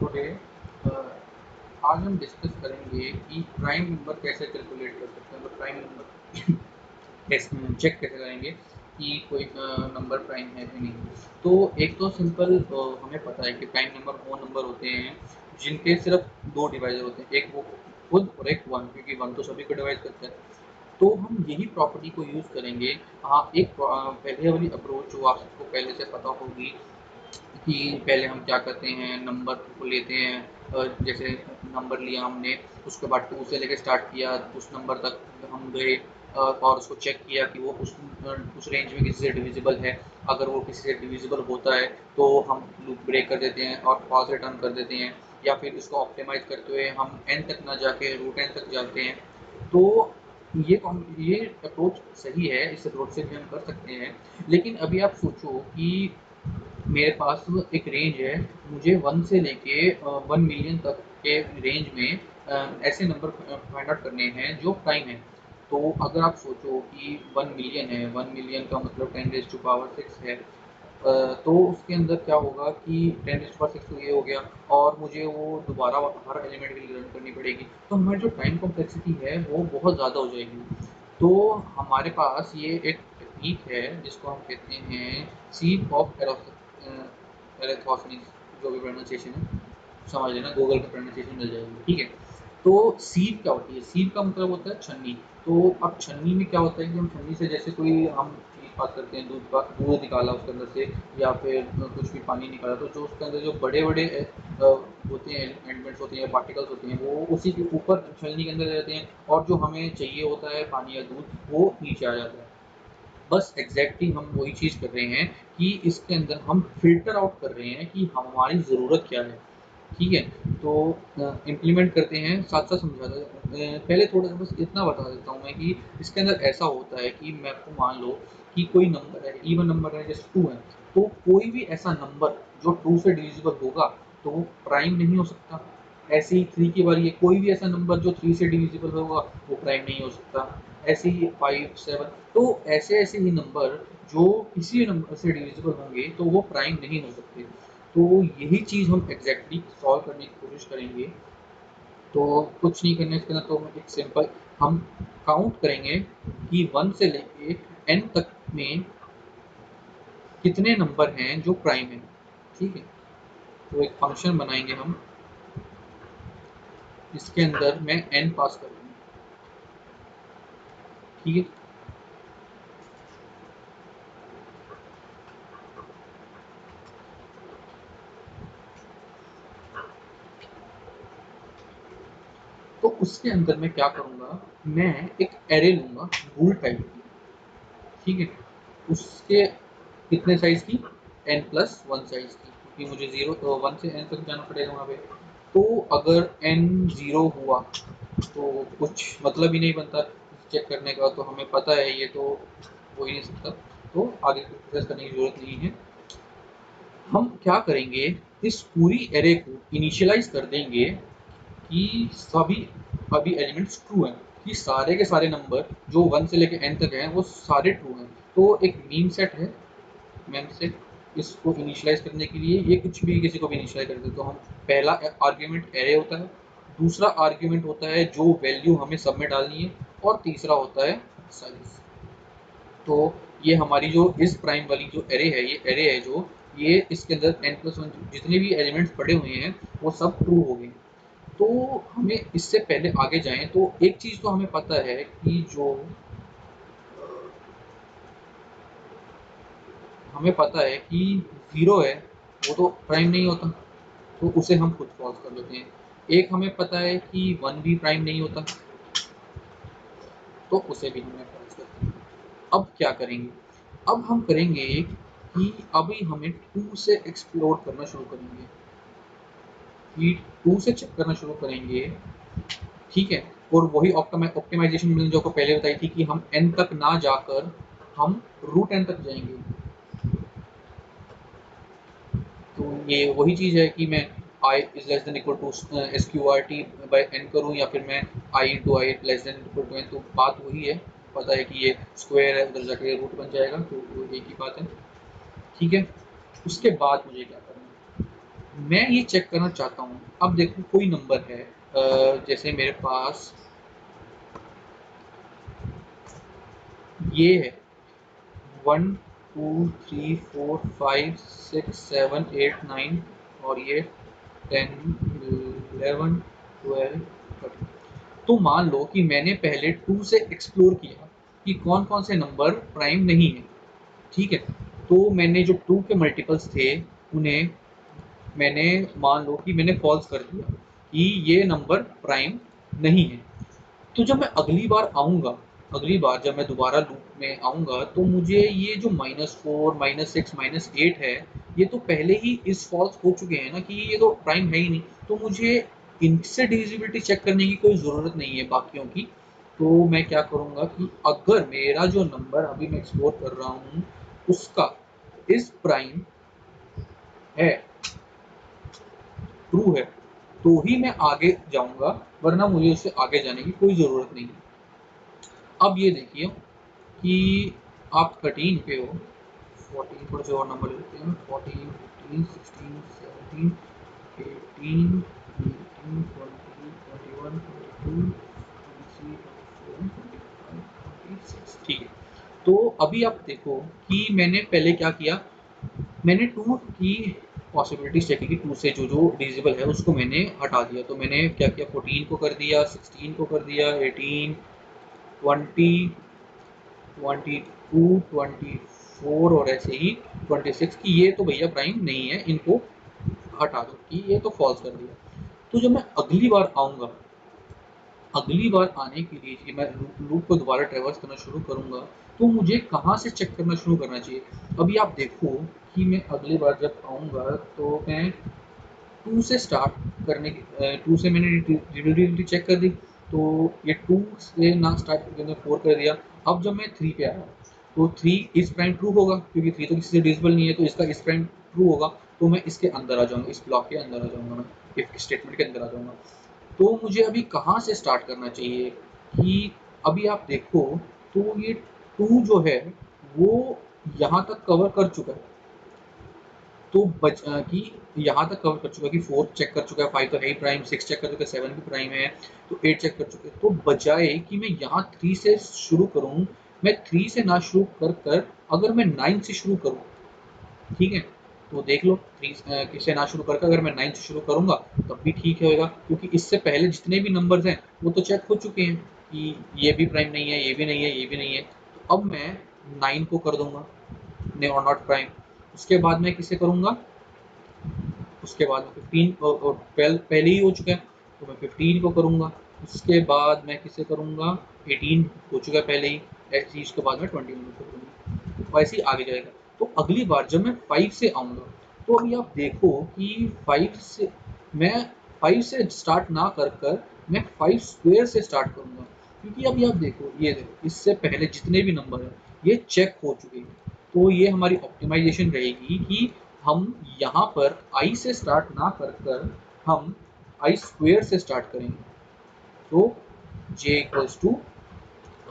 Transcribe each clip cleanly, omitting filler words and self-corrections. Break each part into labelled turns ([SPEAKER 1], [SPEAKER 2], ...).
[SPEAKER 1] Today आज हम discuss करेंगे कि प्राइम नंबर कैसे कैलकुलेट कर सकते हैं, मतलब प्राइम नंबर कैसे चेक कैसे करेंगे कि कोई नंबर प्राइम है कि नहीं। तो एक तो सिंपल हमें पता है कि प्राइम नंबर वो नंबर होते हैं जिनके सिर्फ दो डिवाइजर होते हैं, एक वो खुद और एक वन, क्योंकि वन तो सभी को डिवाइड करता है। तो हम यही प्रॉपर्टी को यूज़ करेंगे। हाँ, एक पहले वाली अप्रोच जो आप सबको पहले से पता होगी कि पहले हम क्या करते हैं, नंबर को लेते हैं। जैसे नंबर लिया हमने, उसके बाद 2 से लेके स्टार्ट किया, उस नंबर तक हम गए और उसको चेक किया कि वो उस रेंज में किसी से डिविजिबल है। अगर वो किसी से डिविजिबल होता है तो हम लूप ब्रेक कर देते हैं और फॉल्स रिटर्न कर देते हैं, या फिर इसको ऑप्टिमाइज करते हुए हम n तक ना जाके रूट n तक जाते हैं। तो ये अप्रोच सही है, इस अप्रोच से भी हम कर सकते हैं। लेकिन अभी आप सोचो कि मेरे पास एक रेंज है, मुझे 1 से लेके 1 मिलियन तक के रेंज में ऐसे नंबर फाइंड आउट करने हैं जो प्राइम है। तो अगर आप सोचो कि 1 मिलियन है, 1 मिलियन का मतलब 10 रेज़ टू पावर 6 है। तो उसके अंदर क्या होगा कि 10 रेज़ टू पावर 6 तो ये हो गया, और मुझे वो दोबारा हर एलिमेंट के लिए रन करनी पड़ेगी, तो हमारी जो टाइम कॉम्प्लेक्सिटी है वो बहुत ज़्यादा हो जाएगी। तो हमारे पास ये एक टेक्नीक है जिसको हम कहते हैं सीड ऑफ एरेथोसनीस, जो भी प्रोनाउंसिएशन है समझ लेना, गूगल पे प्रोनाउंसिएशन मिल जाएगी, ठीक है। तो सीड क्या होती है, सीड का मतलब होता है छन्नी। तो अब छन्नी में क्या होता है कि हम छन्नी से जैसे कोई हम चीज़ बात करते हैं, दूध निकाला उसके अंदर से, या फिर कुछ भी पानी निकाला, तो जो उसके अंदर जो बड़े बड़े होते हैं, एलिमेंट्स होते हैं, पार्टिकल्स होते हैं, वो उसी के ऊपर छलनी के अंदर रहते हैं, और जो हमें चाहिए होता है पानी या दूध वो नीचे आ जाता है। बस एग्जैक्टली हम वही चीज़ कर रहे हैं कि इसके अंदर हम फिल्टर आउट कर रहे हैं कि हमारी ज़रूरत क्या है, ठीक है। तो इम्प्लीमेंट करते हैं, साथ साथ समझाता पहले थोड़ा सा बस इतना बता देता हूँ मैं कि इसके अंदर ऐसा होता है कि मैं आपको मान लो कि कोई नंबर है, इवन नंबर है, जैसे 2 है। तो कोई भी ऐसा नंबर जो 2 से डिविजिबल होगा तो वो प्राइम नहीं हो सकता। ऐसे ही 3 की बारी है, कोई भी ऐसा नंबर जो 3 से डिविजिबल होगा वो प्राइम नहीं हो सकता। ऐसे ही 5, 7, तो ऐसे ऐसे ही नंबर जो किसी नंबर से डिविजिबल होंगे तो वो प्राइम नहीं हो सकते। तो यही चीज़ हम एग्जैक्टली सॉल्व करने की कोशिश करेंगे। तो कुछ नहीं करना इसके अंदर, तो एक सिंपल हम काउंट करेंगे कि 1 से लेके n तक में कितने नंबर हैं जो प्राइम है, ठीक है। तो एक फंक्शन बनाएंगे हम, इसके अंदर मैं n पास कर दूंगा, ठीक है। तो उसके अंदर मैं क्या करूँगा, मैं एक एरे लूँगा बूल टाइप की, ठीक है। उसके कितने साइज़ की, n+1 साइज़ की, क्योंकि मुझे 1 से n तक जाना पड़ेगा वहाँ पे। तो अगर n 0 हुआ तो कुछ मतलब ही नहीं बनता चेक करने का, तो हमें पता है ये तो हो ही नहीं सकता, तो आगे प्रोसेस करने की ज़रूरत नहीं है। हम क्या करेंगे, इस पूरी एरे को इनिशियलाइज कर देंगे कि सभी अभी एलिमेंट्स ट्रू हैं, कि सारे के सारे नंबर जो 1 से लेकर n तक हैं वो सारे ट्रू हैं। तो एक मीन सेट है, मेन सेट, इसको इनिशियलाइज करने के लिए ये कुछ भी किसी को भी इनिशियलाइज कर देते, तो हम पहला आर्ग्यूमेंट एरे होता है, दूसरा आर्ग्यूमेंट होता है जो वैल्यू हमें सब में डालनी है, और तीसरा होता है साइज। तो ये हमारी जो इस प्राइम वाली जो एरे है, ये एरे है जो ये इसके अंदर n+1 जितने भी एलिमेंट्स पड़े हुए हैं वो सब ट्रू हो गए। तो हमें इससे पहले आगे जाएं तो एक चीज़ तो हमें पता है कि जो हमें पता है कि 0 है वो तो प्राइम नहीं होता, तो उसे हम खुद फॉल्स कर लेते हैं। एक हमें पता है कि 1 भी प्राइम नहीं होता, तो उसे भी हमें फॉल्स करते हैं। अब क्या करेंगे, अब हम करेंगे कि अभी हमें 2 से एक्सप्लोर करना शुरू करेंगे, कि 2 से चेक करना शुरू करेंगे, ठीक है। और वही ऑप्टिमाइजेशन मैंने जो आपको पहले बताई थी कि हम n तक ना जाकर हम रूट n तक जाएंगे। तो ये वही चीज़ है कि मैं i is less than equal to sqrt by n करूँ, या फिर मैं i into I less than equal to n, तो बात वही है। पता है कि ये स्क्वायर है, उधर जाके रूट बन जाएगा, तो वो एक ही बात है, ठीक है। उसके बाद मुझे क्या करना है, मैं ये चेक करना चाहता हूँ, अब देखो कोई नंबर है, जैसे मेरे पास ये है 1 2 3 4 5 6 7 8 9 और ये 10 11 12 13। तो मान लो कि मैंने पहले 2 से एक्सप्लोर किया कि कौन कौन से नंबर प्राइम नहीं है, ठीक है। तो मैंने जो 2 के मल्टीपल्स थे उन्हें मैंने मान लो कि मैंने फॉल्स कर दिया कि ये नंबर प्राइम नहीं है। तो जब मैं अगली बार आऊँगा, अगली बार जब मैं दोबारा लूप में आऊँगा तो मुझे ये जो -4 -6 -8 है, ये तो पहले ही इस फॉल्स हो चुके हैं ना कि ये तो प्राइम है ही नहीं। तो मुझे इनसे डिविजिबिलिटी चेक करने की कोई ज़रूरत नहीं है बाकियों की। तो मैं क्या करूँगा कि अगर मेरा जो नंबर अभी मैं एक्सप्लोर कर रहा हूँ उसका इस प्राइम है, ट्रू है, तो ही मैं आगे जाऊँगा, वरना मुझे उससे आगे जाने की कोई ज़रूरत नहीं है। अब ये देखिए कि आप 13 पे हो, 14 थोड़े से और नंबर लेते हैं, 14 15 16 17 18 19 20 21 22 23 24 25 26, ठीक है। तो अभी आप देखो कि मैंने पहले क्या किया, मैंने 2 की पॉसिबिलिटीज चेक की कि 2 से जो जो डिविजिबल है उसको मैंने हटा दिया। तो मैंने क्या किया, 14 को कर दिया, 16 को कर दिया, 18 20 22 24 और ऐसे ही 26 की ये तो भैया प्राइम नहीं है, इनको हटा दो कि ये तो फॉल्स कर दिया। तो जब मैं अगली बार आऊँगा, अगली बार आने के लिए कि मैं लूप को दोबारा ट्रेवर्स करना शुरू करूँगा, तो मुझे कहाँ से चेक करना शुरू करना चाहिए। अभी आप देखो कि मैं अगली बार जब आऊँगा तो मैं 2 से स्टार्ट करने की 2 से मैंने रिडंडेंसी चेक कर दी, तो ये 2 से ना स्टार्ट करके मैंने 4 कर दिया। अब जब मैं 3 पे आया तो 3 इस प्राइम ट्रू होगा क्योंकि 3 तो किसी से डिविजिबल नहीं है, तो इसका इस प्राइम ट्रू होगा। तो मैं इसके अंदर आ जाऊँगा, इस ब्लॉक के अंदर आ जाऊँगा, मैं इफ स्टेटमेंट के अंदर आ जाऊँगा। तो मुझे अभी कहाँ से स्टार्ट करना चाहिए कि अभी आप देखो तो ये 2 जो है वो यहाँ तक कवर कर चुका है। तो कि यहाँ तक कवर कर चुका है कि 4 चेक कर चुका है, 5 तो है ही प्राइम, 6 चेक कर चुका है, 7 भी प्राइम है, तो 8 चेक कर चुके हैं। तो बजाय कि मैं यहाँ 3 से शुरू करूँ, मैं 3 से ना शुरू कर कर अगर मैं 9 से शुरू करूँ, ठीक है, तो देख लो 3 से ना शुरू कर कर अगर मैं 9 से शुरू करूँगा तब भी ठीक होएगा, क्योंकि इससे पहले जितने भी नंबर्स हैं वो तो चेक हो चुके हैं कि ये भी प्राइम नहीं है, ये भी नहीं है, ये भी नहीं है। तो अब मैं 9 को कर दूंगा और नॉट प्राइम। उसके बाद मैं किसे करूँगा, उसके बाद में 15 और 12 पहले ही हो चुका है, तो मैं 15 को करूँगा। उसके बाद मैं किसे करूँगा, 18 हो चुका है पहले ही, ऐसे ही उसके बाद में 21 को करूँगा, वैसे ही आगे जाएगा। तो अगली बार जब मैं 5 से आऊँगा, तो अभी आप देखो कि 5 से मैं 5 से स्टार्ट ना कर कर मैं 5 स्क्वायर से स्टार्ट करूँगा, क्योंकि अभी आप देखो, ये देखो इससे पहले जितने भी नंबर हैं ये चेक हो चुके हैं। तो ये हमारी ऑप्टिमाइजेशन रहेगी कि हम यहाँ पर i से स्टार्ट ना कर कर हम i स्क्वेयर से स्टार्ट करेंगे। तो j equals to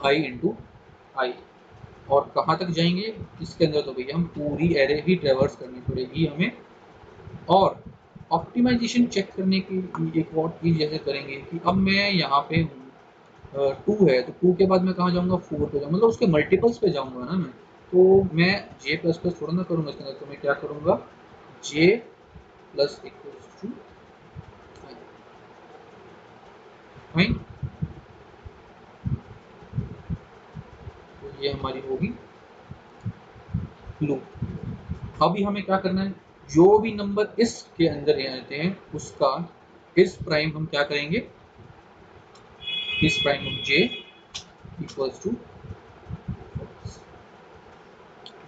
[SPEAKER 1] i into I, और कहाँ तक जाएंगे इसके अंदर, तो भैया हम पूरी एरे ही ट्रेवर्स करनी पड़ेगी हमें। और ऑप्टिमाइजेशन चेक करने की एक और चीज़ जैसे करेंगे कि अब मैं यहाँ पे हूँ 2 है, तो 2 के बाद मैं कहाँ जाऊँगा, 4 पे जाऊँगा, मतलब उसके मल्टीपल्स पे जाऊँगा ना मैं। तो मैं j प्लस प्लस थोड़ा ना करूँगा इसके अंदर, तो मैं क्या करूँगा, j plus equals to five. तो ये हमारी होगी लूप। अभी हमें क्या करना है, जो भी नंबर इसके अंदर आते हैं उसका इस प्राइम हम क्या करेंगे, इस प्राइम हम j इक्वल्स टू,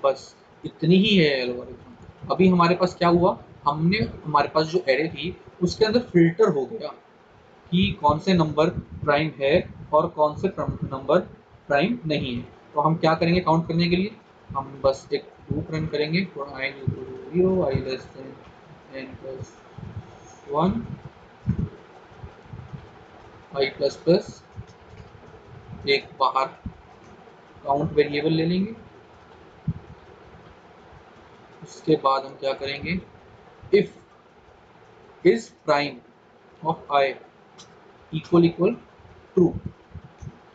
[SPEAKER 1] बस इतनी ही है एल्गोरिथम। अभी हमारे पास क्या हुआ, हमने हमारे पास जो एरे थी उसके अंदर फिल्टर हो गया कि कौन से नंबर प्राइम है और कौन से नंबर प्राइम नहीं है। तो हम क्या करेंगे काउंट करने के लिए, हम बस एक लूप रन करेंगे for i equal to 0 i less than n plus 1 i plus plus एक बाहर काउंट वेरिएबल ले लेंगे। उसके बाद हम क्या करेंगे, if is prime of I equal equal true,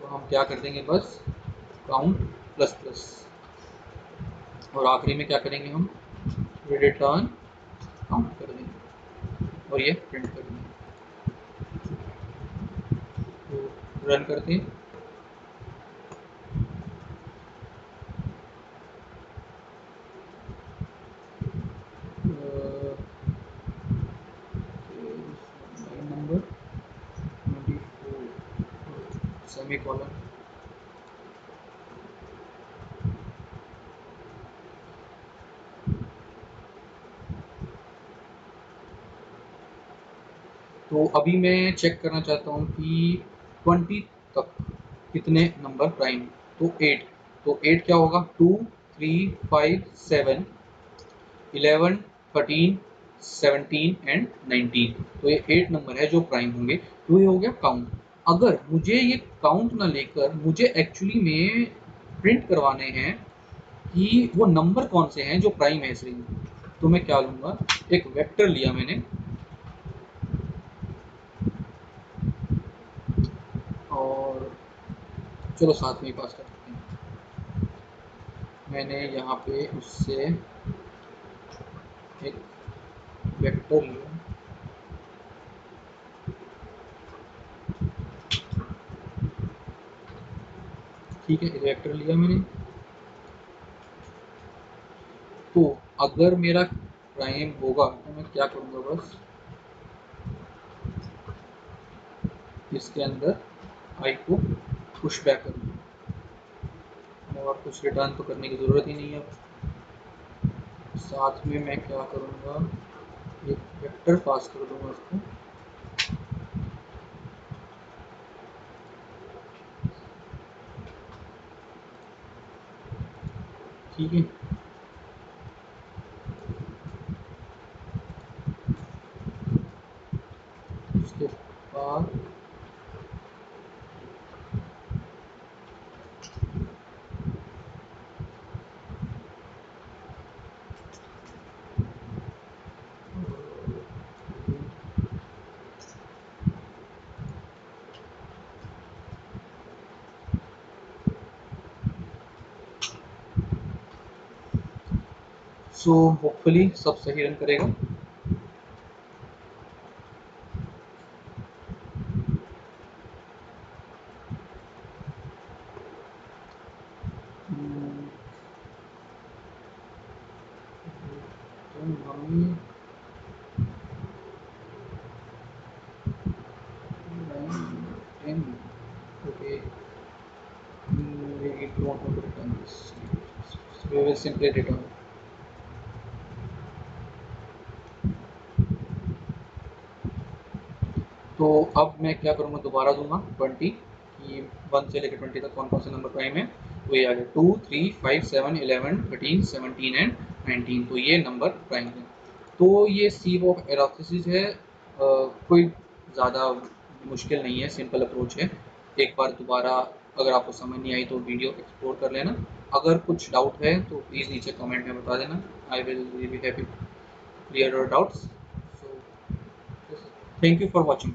[SPEAKER 1] तो हम क्या कर देंगे बस काउंट प्लस प्लस, और आखिरी में क्या करेंगे हम रिटर्न काउंट कर देंगे और ये प्रिंट कर देंगे। तो रन करते हैं। लाइन नंबर 24 सेमी कॉलन, तो अभी मैं चेक करना चाहता हूँ कि 20 तक कितने नंबर प्राइम, तो 8, तो 8 क्या होगा 2 3 5 7 11 13 17 एंड 19, तो ये 8 नंबर है जो प्राइम होंगे। तो ये हो गया काउंट। अगर मुझे ये काउंट ना लेकर मुझे एक्चुअली में प्रिंट करवाने हैं कि वो नंबर कौन से हैं जो प्राइम है इस रिंग में, तो मैं क्या लूँगा, एक वेक्टर लिया मैंने और चलो साथ में ही पास कर देते हैं। मैंने यहाँ पे उससे एक वेक्टर लिया, ठीक है, एक वेक्टर लिया मैंने। तो अगर मेरा प्राइम होगा तो मैं क्या करूँगा, बस इसके अंदर आई को पुश बैक करूँगा और कुछ रिटर्न तो करने की ज़रूरत ही नहीं है। साथ में मैं क्या करूँगा, एक वेक्टर पास कर दूँगा उसको, ठीक है। उसके बाद सो होपफुली सब सही रन करेगा। तो हमें okay, we don't want to return this, so we will simply return। तो अब मैं क्या करूँगा, दोबारा दूंगा 20 कि 1 से लेकर 20 तक कौन कौन से नंबर प्राइम है, तो ये आ गया 2 3 5 7 11 13 17 एंड 19, तो ये नंबर प्राइम है। तो ये सीव ऑफ एराथेसिस है, कोई ज़्यादा मुश्किल नहीं है, सिंपल अप्रोच है। एक बार दोबारा अगर आपको समझ नहीं आई तो वीडियो एक्सप्लोर कर लेना। अगर कुछ डाउट है तो प्लीज़ नीचे कमेंट में बता देना, I will really happy to clear your doubts. So thank you for watching.